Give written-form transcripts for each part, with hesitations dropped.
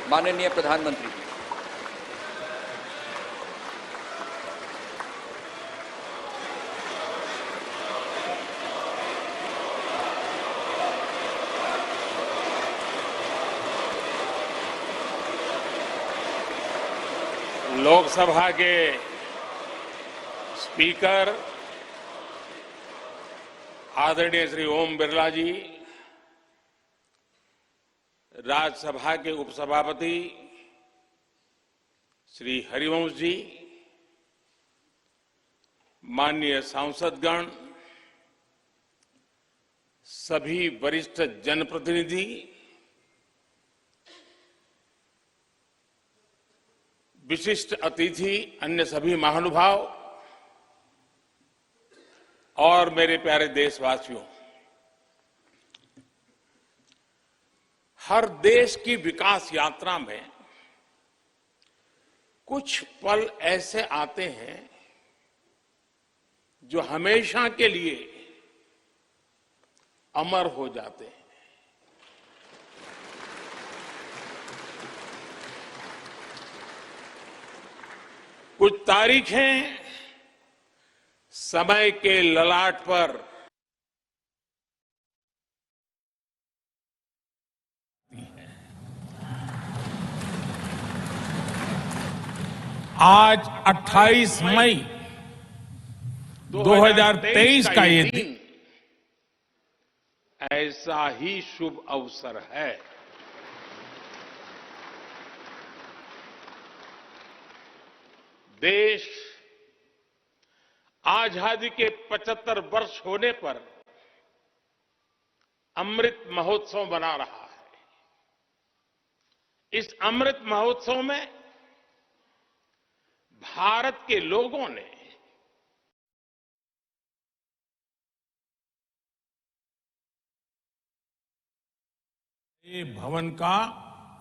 माननीय प्रधानमंत्री जी। लोकसभा के स्पीकर आदरणीय श्री ओम बिरला जी, राज्यसभा के उपसभापति श्री हरिवंश जी, माननीय सांसदगण, सभी वरिष्ठ जनप्रतिनिधि, विशिष्ट अतिथि, अन्य सभी महानुभाव और मेरे प्यारे देशवासियों, हर देश की विकास यात्रा में कुछ पल ऐसे आते हैं जो हमेशा के लिए अमर हो जाते हैं। कुछ तारीखें समय के ललाट पर आज 28 मई 2023 का ये दिन ऐसा ही शुभ अवसर है। देश आजादी के 75 वर्ष होने पर अमृत महोत्सव मना रहा है। इस अमृत महोत्सव में भारत के लोगों ने ये भवन का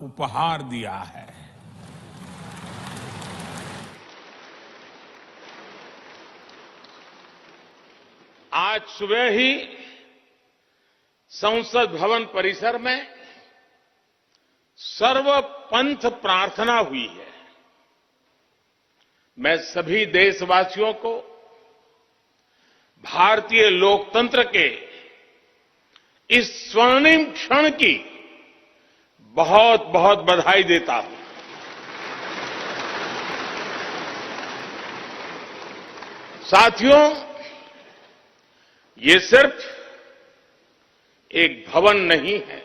उपहार दिया है। आज सुबह ही संसद भवन परिसर में सर्वपंथ प्रार्थना हुई है। मैं सभी देशवासियों को भारतीय लोकतंत्र के इस स्वर्णिम क्षण की बहुत बहुत बधाई देता हूं। साथियों, ये सिर्फ एक भवन नहीं है,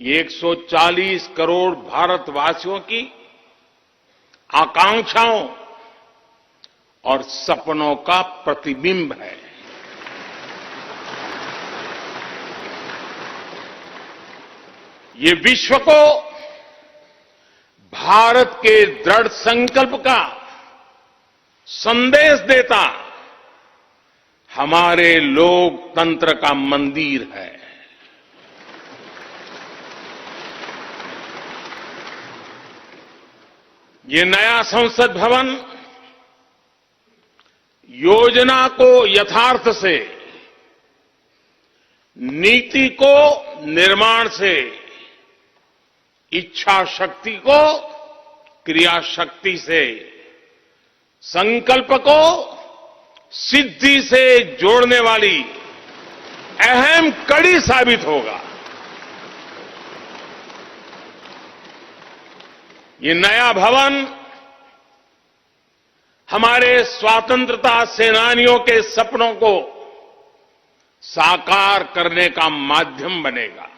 ये 140 करोड़ भारतवासियों की आकांक्षाओं और सपनों का प्रतिबिंब है। ये विश्व को भारत के दृढ़ संकल्प का संदेश देता हमारे लोकतंत्र का मंदिर है। ये नया संसद भवन योजना को यथार्थ से, नीति को निर्माण से, इच्छा शक्ति को क्रिया शक्ति से, संकल्प को सिद्धि से जोड़ने वाली अहम कड़ी साबित होगा। ये नया भवन हमारे स्वतंत्रता सेनानियों के सपनों को साकार करने का माध्यम बनेगा।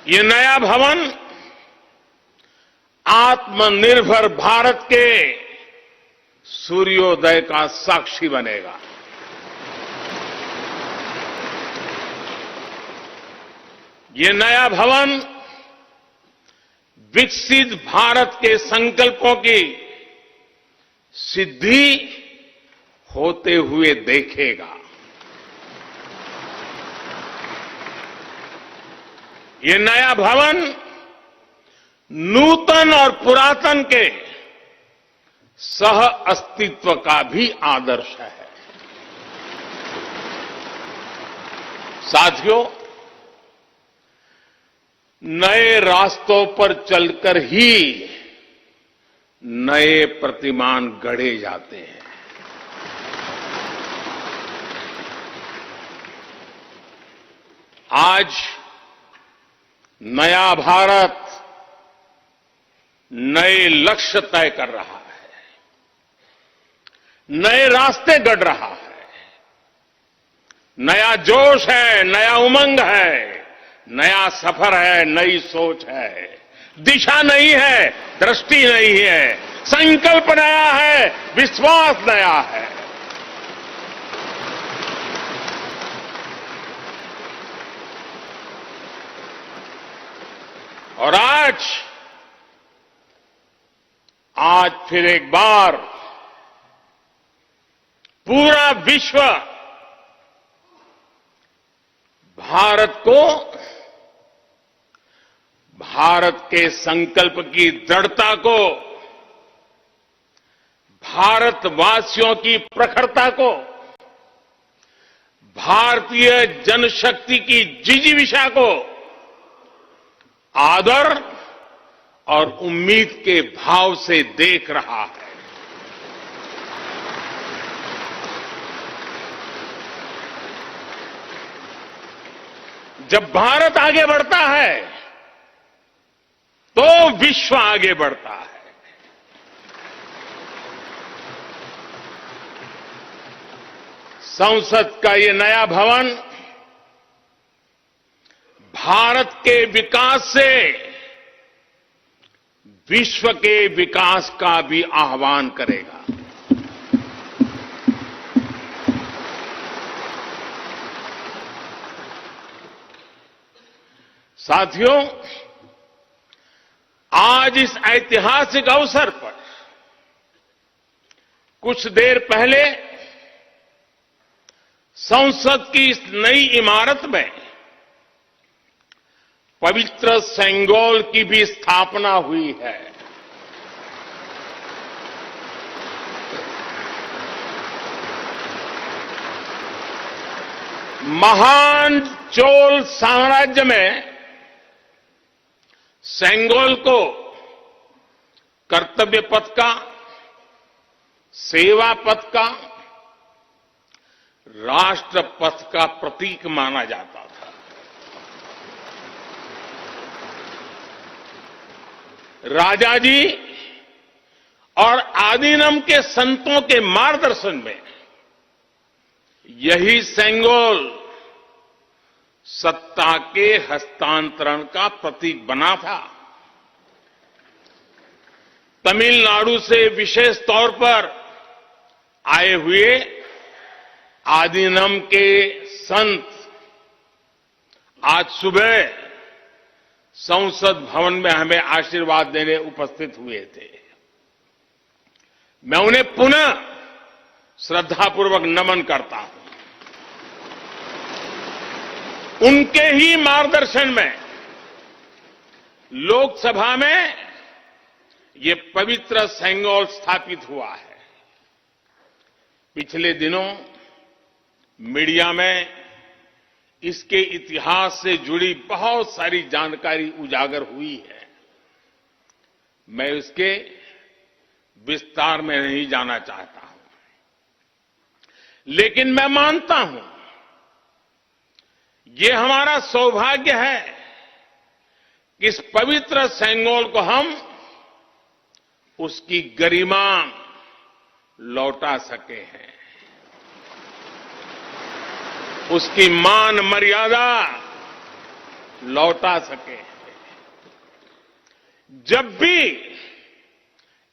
ये नया भवन आत्मनिर्भर भारत के सूर्योदय का साक्षी बनेगा। ये नया भवन विकसित भारत के संकल्पों की सिद्धि होते हुए देखेगा। ये नया भवन नूतन और पुरातन के सह अस्तित्व का भी आदर्श है। साथियों, नए रास्तों पर चलकर ही नए प्रतिमान गढ़े जाते हैं। आज नया भारत नए लक्ष्य तय कर रहा है, नए रास्ते गढ़ रहा है, नया जोश है, नया उमंग है, नया सफर है, नई सोच है, दिशा नई है, दृष्टि नई है, संकल्प नया है, विश्वास नया है। और आज फिर एक बार पूरा विश्व भारत को, भारत के संकल्प की दृढ़ता को, भारतवासियों की प्रखरता को, भारतीय जनशक्ति की जिजीविषा को आदर और उम्मीद के भाव से देख रहा है। जब भारत आगे बढ़ता है तो विश्व आगे बढ़ता है। संसद का ये नया भवन भारत के विकास से विश्व के विकास का भी आह्वान करेगा। साथियों, आज इस ऐतिहासिक अवसर पर कुछ देर पहले संसद की इस नई इमारत में पवित्र सेंगोल की भी स्थापना हुई है। महान चोल साम्राज्य में सेंगोल को कर्तव्य पथ का, सेवा पथ का, राष्ट्र पथ का प्रतीक माना जाता था। राजा जी और आदीनम के संतों के मार्गदर्शन में यही सेंगोल सत्ता के हस्तांतरण का प्रतीक बना था। तमिलनाडु से विशेष तौर पर आए हुए आदीनम के संत आज सुबह संसद भवन में हमें आशीर्वाद देने उपस्थित हुए थे। मैं उन्हें पुनः श्रद्धापूर्वक नमन करता हूं। उनके ही मार्गदर्शन में लोकसभा में ये पवित्र सेंगोल स्थापित हुआ है। पिछले दिनों मीडिया में इसके इतिहास से जुड़ी बहुत सारी जानकारी उजागर हुई है। मैं इसके विस्तार में नहीं जाना चाहता हूं, लेकिन मैं मानता हूं ये हमारा सौभाग्य है कि इस पवित्र सेंगोल को हम उसकी गरिमा लौटा सके हैं, उसकी मान मर्यादा लौटा सके। जब भी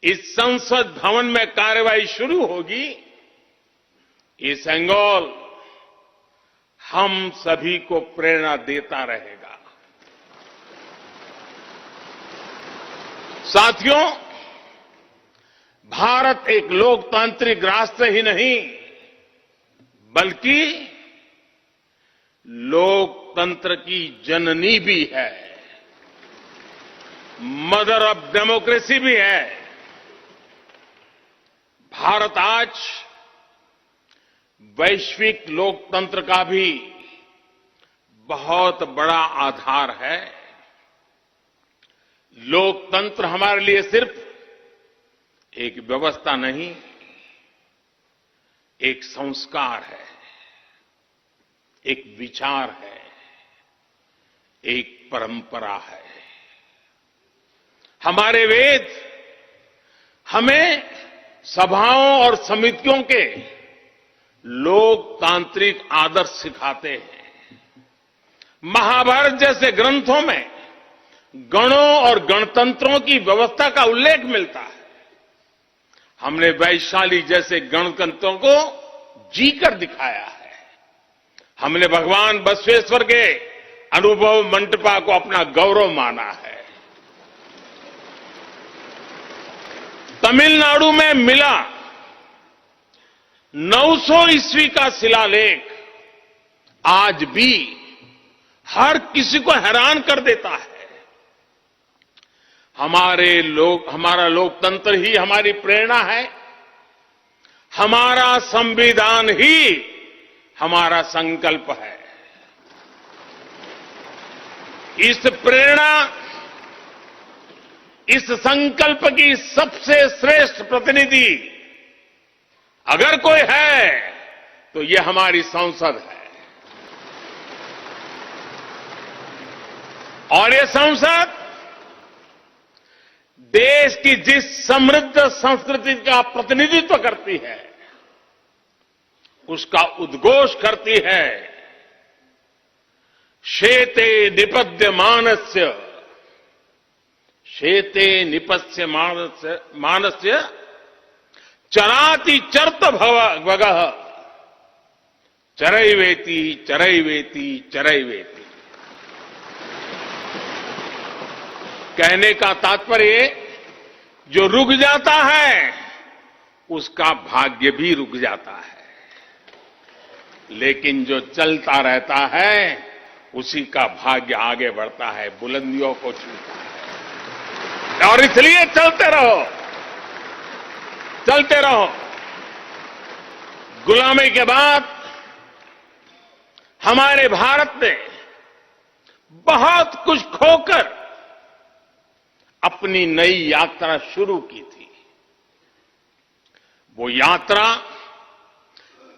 इस संसद भवन में कार्रवाई शुरू होगी, ये सेंगोल हम सभी को प्रेरणा देता रहेगा। साथियों, भारत एक लोकतांत्रिक राष्ट्र ही नहीं बल्कि लोकतंत्र की जननी भी है, मदर ऑफ डेमोक्रेसी भी है। भारत आज वैश्विक लोकतंत्र का भी बहुत बड़ा आधार है। लोकतंत्र हमारे लिए सिर्फ एक व्यवस्था नहीं, एक संस्कार है, एक विचार है, एक परंपरा है। हमारे वेद हमें सभाओं और समितियों के लोकतांत्रिक आदर्श सिखाते हैं। महाभारत जैसे ग्रंथों में गणों और गणतंत्रों की व्यवस्था का उल्लेख मिलता है। हमने वैशाली जैसे गणतंत्रों को जीकर दिखाया है। हमने भगवान बसवेश्वर के अनुभव मंटपा को अपना गौरव माना है। तमिलनाडु में मिला 900 ईस्वी का शिलालेख आज भी हर किसी को हैरान कर देता है। हमारा लोकतंत्र ही हमारी प्रेरणा है। हमारा संविधान ही हमारा संकल्प है। इस प्रेरणा, इस संकल्प की सबसे श्रेष्ठ प्रतिनिधि अगर कोई है तो ये हमारी संसद है। और ये संसद देश की जिस समृद्ध संस्कृति का प्रतिनिधित्व करती है, उसका उद्घोष करती है। शेते निपद्यमानस्य, शेते निपस्य मानस्य चराति चर्त भगः चरैवेति चरैवेति चरैवेति। कहने का तात्पर्य, जो रुक जाता है उसका भाग्य भी रुक जाता है, लेकिन जो चलता रहता है उसी का भाग्य आगे बढ़ता है, बुलंदियों को छूता है। और इसलिए चलते रहो, चलते रहो। गुलामी के बाद हमारे भारत ने बहुत कुछ खोकर अपनी नई यात्रा शुरू की थी। वो यात्रा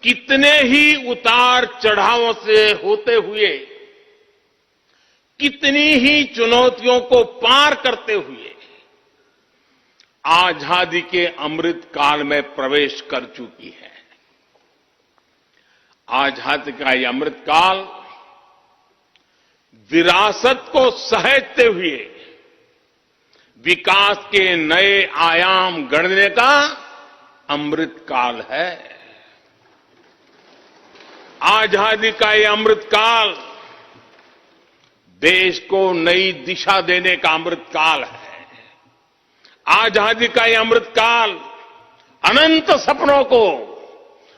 कितने ही उतार चढ़ावों से होते हुए, कितनी ही चुनौतियों को पार करते हुए आजादी के अमृत काल में प्रवेश कर चुकी है। आजादी का ये अमृत काल विरासत को सहेजते हुए विकास के नए आयाम गढ़ने का अमृत काल है। आजादी का ये अमृत काल देश को नई दिशा देने का अमृत काल है। आजादी का ये अमृत काल अनंत सपनों को,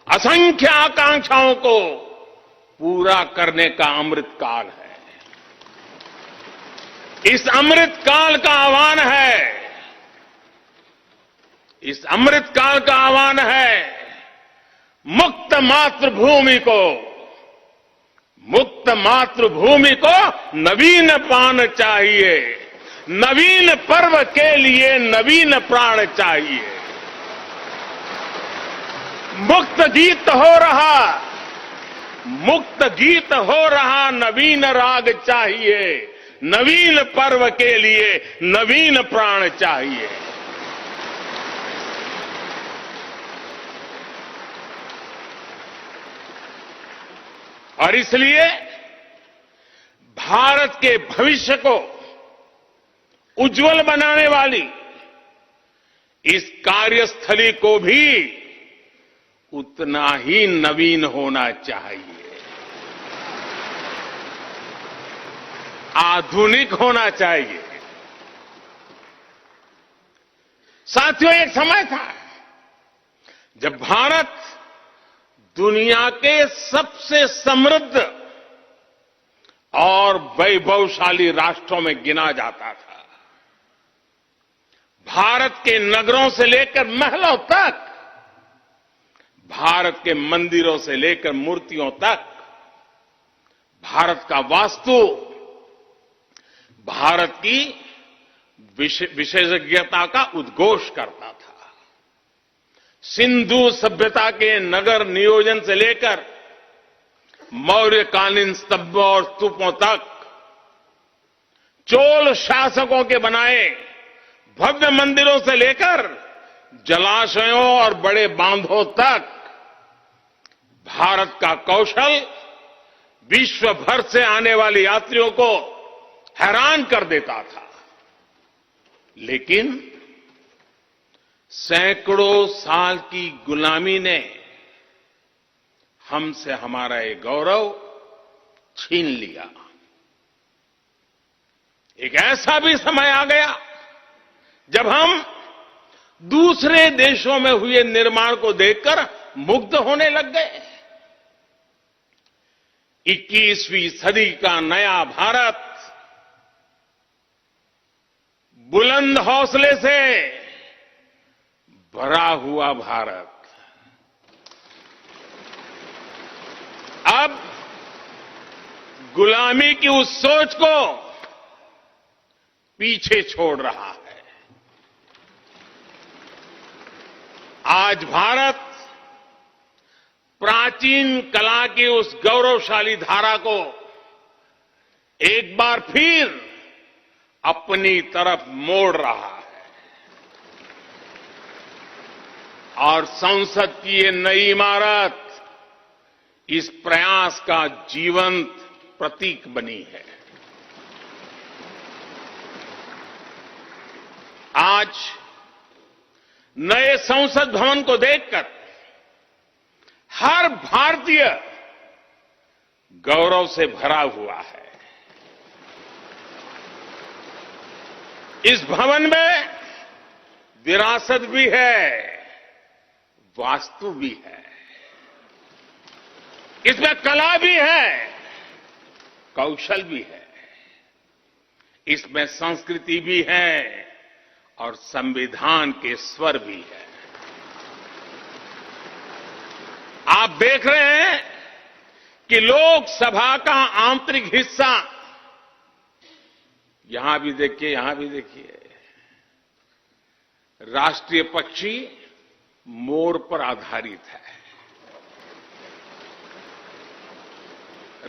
असंख्य आकांक्षाओं को पूरा करने का अमृत काल है। इस अमृत काल का आह्वान है, इस अमृत काल का आह्वान है मुक्त मातृभूमि को, मुक्त मातृभूमि को नवीन पान चाहिए, नवीन पर्व के लिए नवीन प्राण चाहिए। मुक्त गीत हो रहा, मुक्त गीत हो रहा नवीन राग चाहिए, नवीन पर्व के लिए नवीन प्राण चाहिए। और इसलिए भारत के भविष्य को उज्जवल बनाने वाली इस कार्यस्थली को भी उतना ही नवीन होना चाहिए, आधुनिक होना चाहिए। साथियों, एक समय था जब भारत दुनिया के सबसे समृद्ध और वैभवशाली राष्ट्रों में गिना जाता था। भारत के नगरों से लेकर महलों तक, भारत के मंदिरों से लेकर मूर्तियों तक, भारत का वास्तु भारत की विशेषज्ञता का उद्घोष करता था। सिंधु सभ्यता के नगर नियोजन से लेकर मौर्यकालीन स्तंभों और स्तूपों तक, चोल शासकों के बनाए भव्य मंदिरों से लेकर जलाशयों और बड़े बांधों तक भारत का कौशल विश्व भर से आने वाले यात्रियों को हैरान कर देता था। लेकिन सैकड़ों साल की गुलामी ने हमसे हमारा ये गौरव छीन लिया। एक ऐसा भी समय आ गया जब हम दूसरे देशों में हुए निर्माण को देखकर मुग्ध होने लग गए। 21वीं सदी का नया भारत बुलंद हौसले से भरा हुआ भारत अब गुलामी की उस सोच को पीछे छोड़ रहा है। आज भारत प्राचीन कला की उस गौरवशाली धारा को एक बार फिर अपनी तरफ मोड़ रहा है और संसद की ये नई इमारत इस प्रयास का जीवंत प्रतीक बनी है। आज नए संसद भवन को देखकर हर भारतीय गौरव से भरा हुआ है। इस भवन में विरासत भी है, वास्तु भी है, इसमें कला भी है, कौशल भी है, इसमें संस्कृति भी है और संविधान के स्वर भी है। आप देख रहे हैं कि लोकसभा का आंतरिक हिस्सा, यहां भी देखिए, यहां भी देखिए, राष्ट्रीय पक्षी मोर पर आधारित है।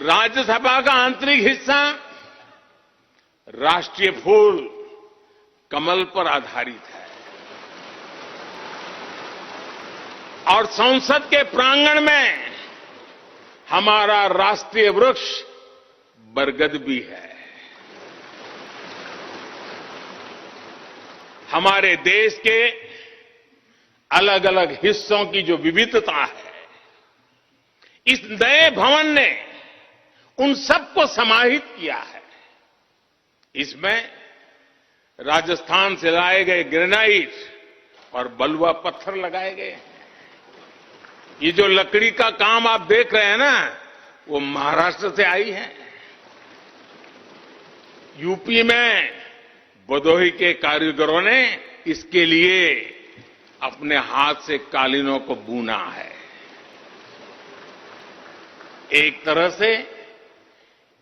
राज्यसभा का आंतरिक हिस्सा राष्ट्रीय फूल कमल पर आधारित है और संसद के प्रांगण में हमारा राष्ट्रीय वृक्ष बरगद भी है। हमारे देश के अलग अलग हिस्सों की जो विविधता है, इस नए भवन ने उन सबको समाहित किया है। इसमें राजस्थान से लाए गए ग्रेनाइट और बलुआ पत्थर लगाए गए हैं। ये जो लकड़ी का काम आप देख रहे हैं ना, वो महाराष्ट्र से आई है। यूपी में भदोही के कारीगरों ने इसके लिए अपने हाथ से कालीनों को बुना है। एक तरह से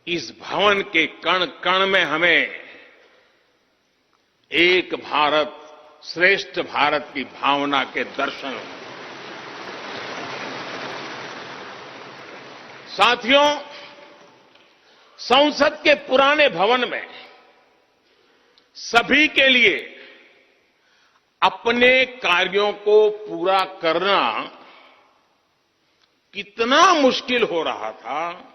इस भवन के कण कण में हमें एक भारत श्रेष्ठ भारत की भावना के दर्शन। साथियों, संसद के पुराने भवन में सभी के लिए अपने कार्यों को पूरा करना कितना मुश्किल हो रहा था,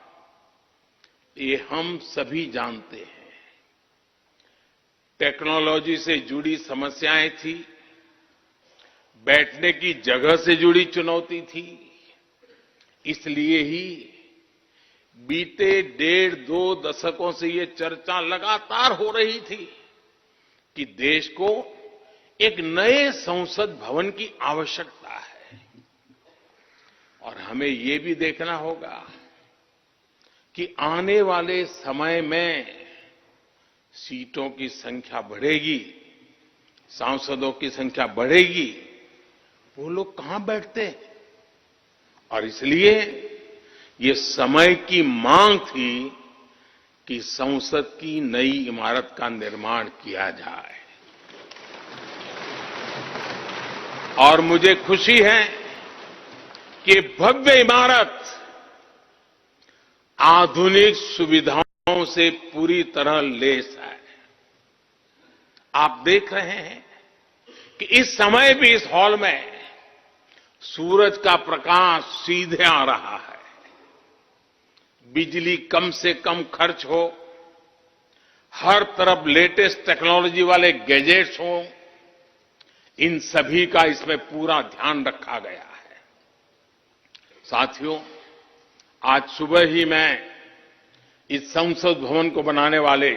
ये हम सभी जानते हैं। टेक्नोलॉजी से जुड़ी समस्याएं थी, बैठने की जगह से जुड़ी चुनौती थी। इसलिए ही बीते 1.5-2 दशकों से ये चर्चा लगातार हो रही थी कि देश को एक नए संसद भवन की आवश्यकता है। और हमें ये भी देखना होगा कि आने वाले समय में सीटों की संख्या बढ़ेगी, सांसदों की संख्या बढ़ेगी, वो लोग कहां बैठते हैं। और इसलिए ये समय की मांग थी कि संसद की नई इमारत का निर्माण किया जाए। और मुझे खुशी है कि भव्य इमारत आधुनिक सुविधाओं से पूरी तरह लैस है। आप देख रहे हैं कि इस समय भी इस हॉल में सूरज का प्रकाश सीधे आ रहा है। बिजली कम से कम खर्च हो, हर तरफ लेटेस्ट टेक्नोलॉजी वाले गैजेट्स हों, इन सभी का इसमें पूरा ध्यान रखा गया है। साथियों, आज सुबह ही मैं इस संसद भवन को बनाने वाले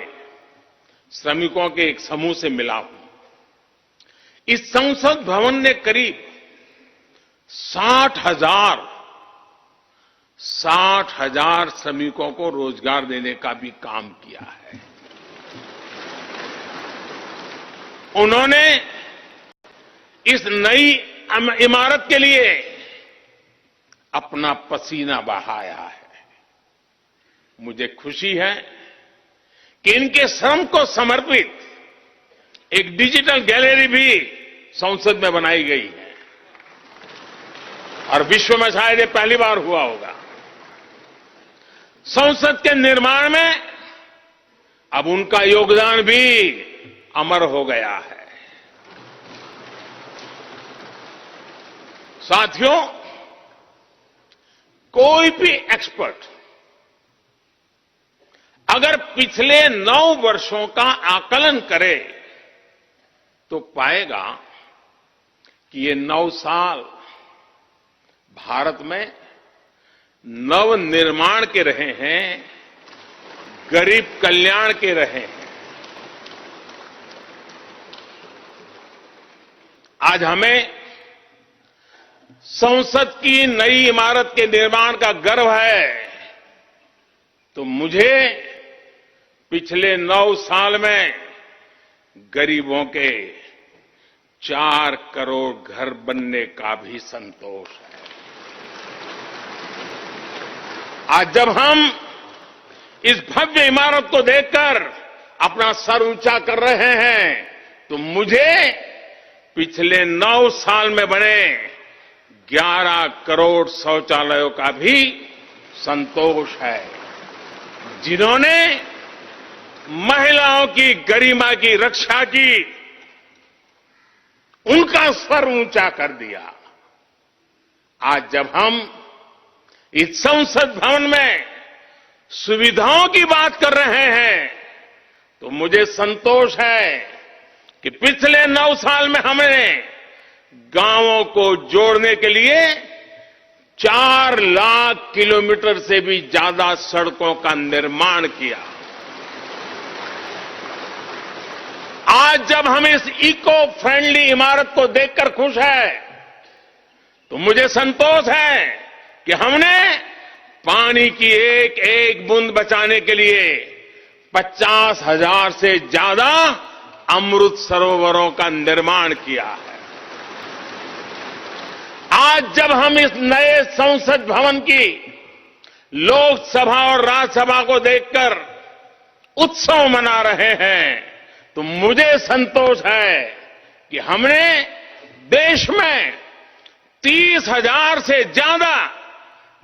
श्रमिकों के एक समूह से मिला हूं। इस संसद भवन ने करीब 60,000 श्रमिकों को रोजगार देने का भी काम किया है। उन्होंने इस नई इमारत के लिए अपना पसीना बहाया है। मुझे खुशी है कि इनके श्रम को समर्पित एक डिजिटल गैलरी भी संसद में बनाई गई है और विश्व में शायद ये पहली बार हुआ होगा। संसद के निर्माण में अब उनका योगदान भी अमर हो गया है। साथियों, कोई भी एक्सपर्ट अगर पिछले 9 वर्षों का आकलन करे तो पाएगा कि ये 9 साल भारत में नव निर्माण के रहे हैं, गरीब कल्याण के रहे हैं। आज हमें संसद की नई इमारत के निर्माण का गर्व है, तो मुझे पिछले 9 साल में गरीबों के 4 करोड़ घर बनने का भी संतोष है। आज जब हम इस भव्य इमारत को देखकर अपना सर ऊंचा कर रहे हैं, तो मुझे पिछले 9 साल में बने 11 करोड़ शौचालयों का भी संतोष है, जिन्होंने महिलाओं की गरिमा की रक्षा की, उनका स्वर ऊंचा कर दिया। आज जब हम इस संसद भवन में सुविधाओं की बात कर रहे हैं, तो मुझे संतोष है कि पिछले 9 साल में हमने गांवों को जोड़ने के लिए 4 लाख किलोमीटर से भी ज्यादा सड़कों का निर्माण किया। आज जब हम इस इको फ्रेंडली इमारत को देखकर खुश है, तो मुझे संतोष है कि हमने पानी की एक एक बूंद बचाने के लिए 50,000 से ज्यादा अमृत सरोवरों का निर्माण किया है। आज जब हम इस नए संसद भवन की लोकसभा और राज्यसभा को देखकर उत्सव मना रहे हैं, तो मुझे संतोष है कि हमने देश में 30,000 से ज्यादा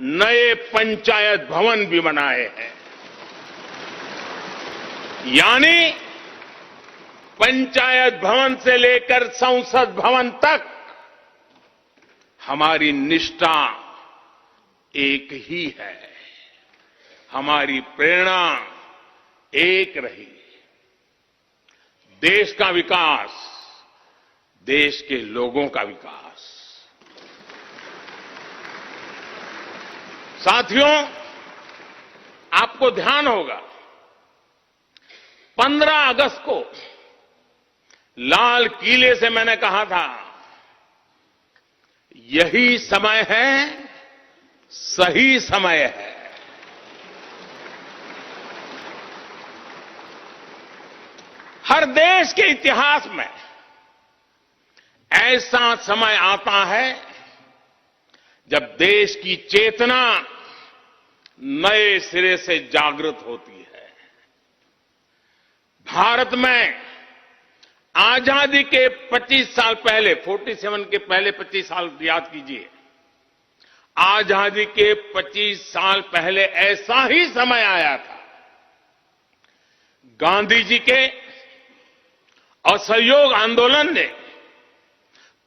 नए पंचायत भवन भी बनाए हैं। यानी पंचायत भवन से लेकर संसद भवन तक हमारी निष्ठा एक ही है, हमारी प्रेरणा एक रही। देश का विकास, देश के लोगों का विकास। साथियों, आपको ध्यान होगा 15 अगस्त को लाल किले से मैंने कहा था, यही समय है, सही समय है। हर देश के इतिहास में ऐसा समय आता है जब देश की चेतना नए सिरे से जागृत होती है। भारत में आजादी के 25 साल पहले, 47 के पहले 25 साल याद कीजिए, आजादी के 25 साल पहले ऐसा ही समय आया था। गांधी जी के असहयोग आंदोलन ने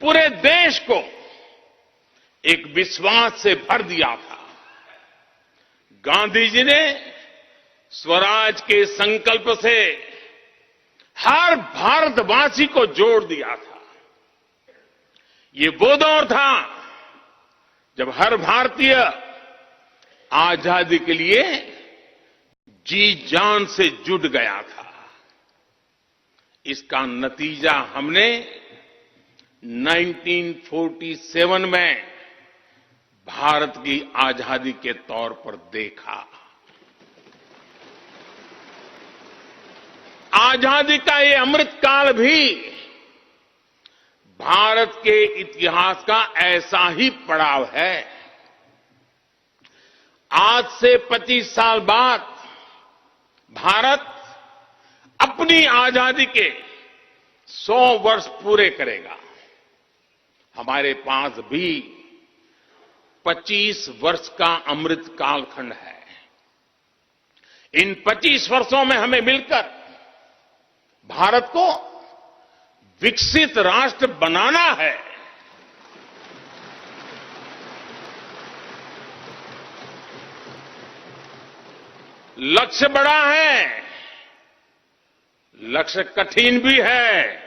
पूरे देश को एक विश्वास से भर दिया था। गांधी जी ने स्वराज के संकल्प से हर भारतवासी को जोड़ दिया था। ये वो दौर था जब हर भारतीय आजादी के लिए जी जान से जुट गया था। इसका नतीजा हमने 1947 में भारत की आजादी के तौर पर देखा। आजादी का ये अमृतकाल भी भारत के इतिहास का ऐसा ही पड़ाव है। आज से 25 साल बाद भारत अपनी आजादी के 100 वर्ष पूरे करेगा। हमारे पास भी 25 वर्ष का अमृत कालखंड है। इन 25 वर्षों में हमें मिलकर भारत को विकसित राष्ट्र बनाना है। लक्ष्य बड़ा है, लक्ष्य कठिन भी है,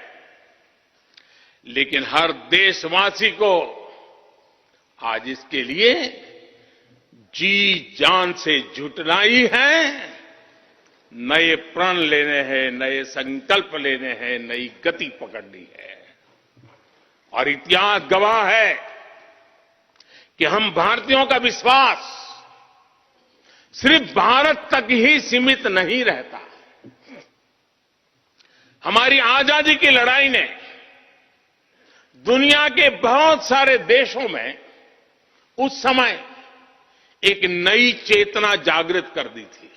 लेकिन हर देशवासी को आज इसके लिए जी जान से जुटना ही है। नए प्रण लेने हैं, नए संकल्प लेने हैं, नई गति पकड़नी है। और इतिहास गवाह है कि हम भारतीयों का विश्वास सिर्फ भारत तक ही सीमित नहीं रहता। हमारी आजादी की लड़ाई ने दुनिया के बहुत सारे देशों में उस समय एक नई चेतना जागृत कर दी थी।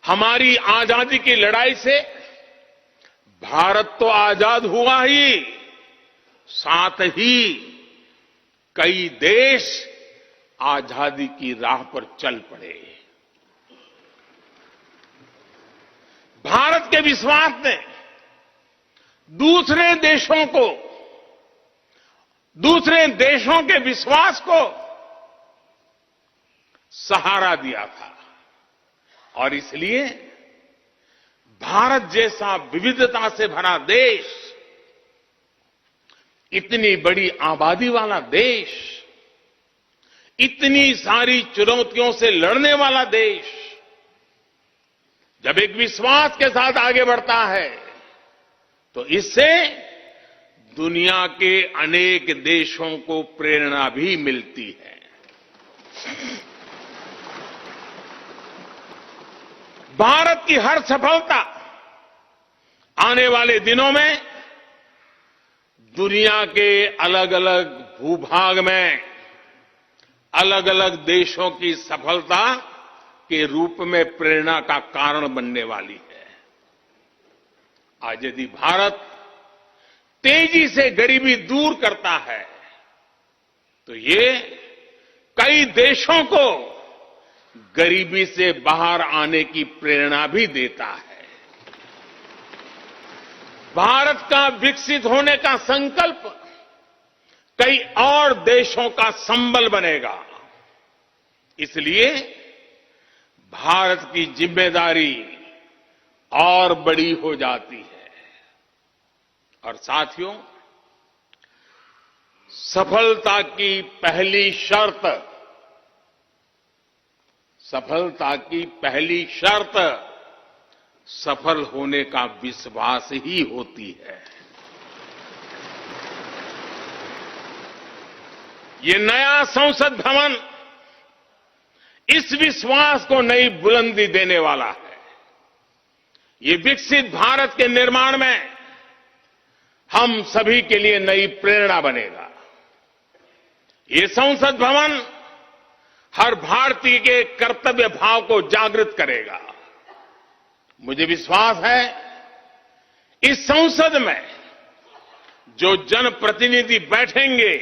हमारी आजादी की लड़ाई से भारत तो आजाद हुआ ही, साथ ही कई देश आजादी की राह पर चल पड़े। भारत के विश्वास ने दूसरे देशों के विश्वास को सहारा दिया था। और इसलिए भारत जैसा विविधता से भरा देश, इतनी बड़ी आबादी वाला देश, इतनी सारी चुनौतियों से लड़ने वाला देश जब एक विश्वास के साथ आगे बढ़ता है तो इससे दुनिया के अनेक देशों को प्रेरणा भी मिलती है। भारत की हर सफलता आने वाले दिनों में दुनिया के अलग अलग भूभाग में अलग अलग देशों की सफलता के रूप में प्रेरणा का कारण बनने वाली है। आज यदि भारत तेजी से गरीबी दूर करता है तो ये कई देशों को गरीबी से बाहर आने की प्रेरणा भी देता है। भारत का विकसित होने का संकल्प कई और देशों का संबल बनेगा। इसलिए भारत की जिम्मेदारी और बड़ी हो जाती है। और साथियों, सफलता की पहली शर्त सफल होने का विश्वास ही होती है। ये नया संसद भवन इस विश्वास को नई बुलंदी देने वाला है। ये विकसित भारत के निर्माण में हम सभी के लिए नई प्रेरणा बनेगा। ये संसद भवन हर भारतीय के कर्तव्य भाव को जागृत करेगा। मुझे विश्वास है इस संसद में जो जनप्रतिनिधि बैठेंगे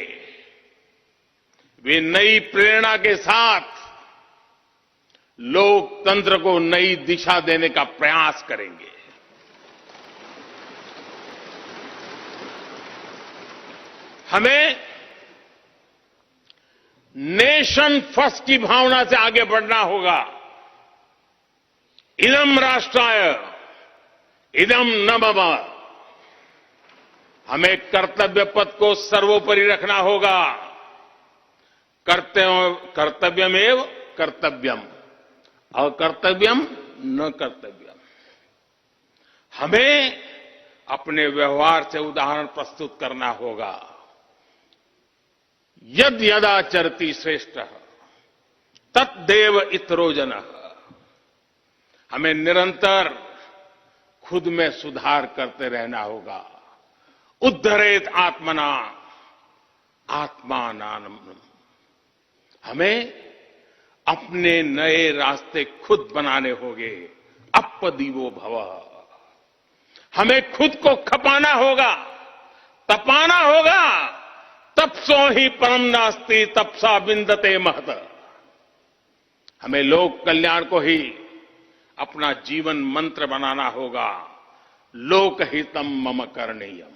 वे नई प्रेरणा के साथ लोकतंत्र को नई दिशा देने का प्रयास करेंगे। हमें नेशन फर्स्ट की भावना से आगे बढ़ना होगा। इदम राष्ट्राय इदम न मम। हमें कर्तव्य पथ को सर्वोपरि रखना होगा। कर्तव्यमेव कर्तव्यम अकर्तव्यम न कर्तव्यम। हमें अपने व्यवहार से उदाहरण प्रस्तुत करना होगा। यद यदाचरति श्रेष्ठ तत्देव इतरो जनः। हमें निरंतर खुद में सुधार करते रहना होगा। उद्धरेत आत्मना आत्मानानम। हमें अपने नए रास्ते खुद बनाने होंगे। अपदीवो भव। हमें खुद को खपाना होगा, तपाना होगा। तपसो ही परम नास्ति तपसा विंदते महत। हमें लोक कल्याण को ही अपना जीवन मंत्र बनाना होगा। लोकहितम मम करणीयम।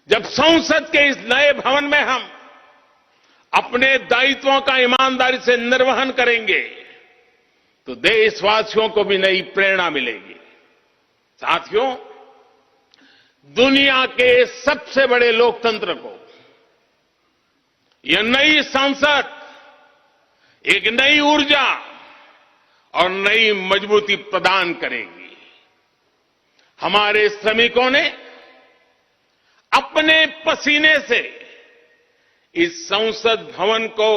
जब संसद के इस नए भवन में हम अपने दायित्वों का ईमानदारी से निर्वहन करेंगे तो देशवासियों को भी नई प्रेरणा मिलेगी। साथियों, दुनिया के सबसे बड़े लोकतंत्र को यह नई संसद एक नई ऊर्जा और नई मजबूती प्रदान करेगी। हमारे श्रमिकों ने अपने पसीने से इस संसद भवन को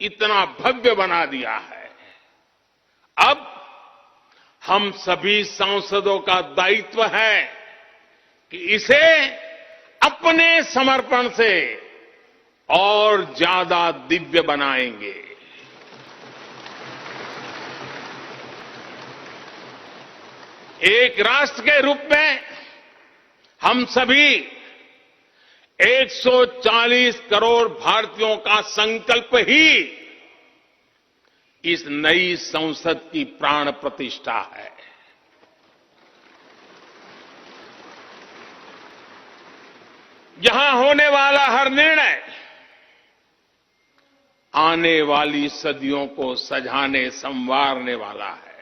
इतना भव्य बना दिया है। अब हम सभी सांसदों का दायित्व है कि इसे अपने समर्पण से और ज्यादा दिव्य बनाएंगे। एक राष्ट्र के रूप में हम सभी 140 करोड़ भारतीयों का संकल्प ही इस नई संसद की प्राण प्रतिष्ठा है। यहां होने वाला हर निर्णय आने वाली सदियों को सजाने संवारने वाला है।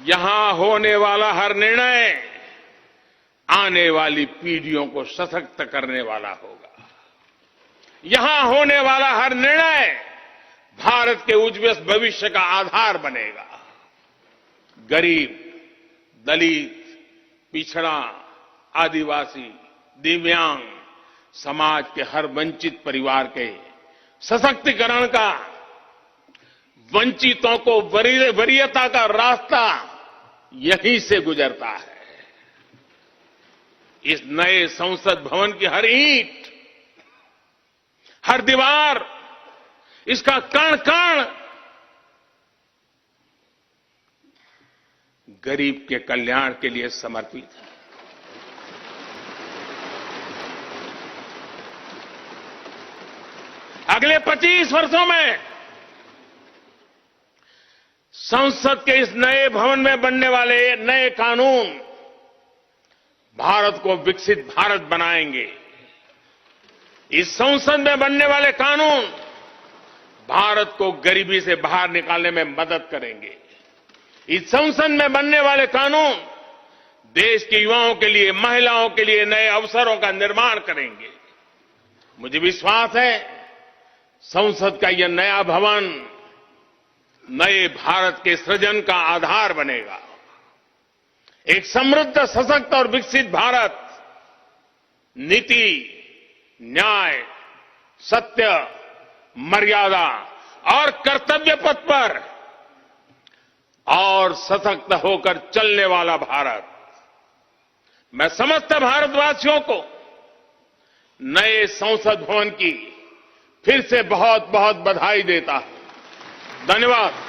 यहां होने वाला हर निर्णय आने वाली पीढ़ियों को सशक्त करने वाला होगा। यहां होने वाला हर निर्णय भारत के उज्ज्वल भविष्य का आधार बनेगा। गरीब, दलित, पिछड़ा, आदिवासी, दिव्यांग समाज के हर वंचित परिवार के सशक्तिकरण का, वंचितों को वरीयता का रास्ता यहीं से गुजरता है। इस नए संसद भवन की हर ईंट, हर दीवार, इसका कण कण गरीब के कल्याण के लिए समर्पित है। अगले 25 वर्षों में संसद के इस नए भवन में बनने वाले नए कानून भारत को विकसित भारत बनाएंगे। इस संसद में बनने वाले कानून भारत को गरीबी से बाहर निकालने में मदद करेंगे। इस संसद में बनने वाले कानून देश के युवाओं के लिए, महिलाओं के लिए नए अवसरों का निर्माण करेंगे। मुझे विश्वास है संसद का यह नया भवन नए भारत के सृजन का आधार बनेगा। एक समृद्ध, सशक्त और विकसित भारत नीति, न्याय, सत्य, मर्यादा और कर्तव्य पथ पर और सशक्त होकर चलने वाला भारत। मैं समस्त भारतवासियों को नए संसद भवन की फिर से बहुत बहुत बधाई देता हूं। धन्यवाद।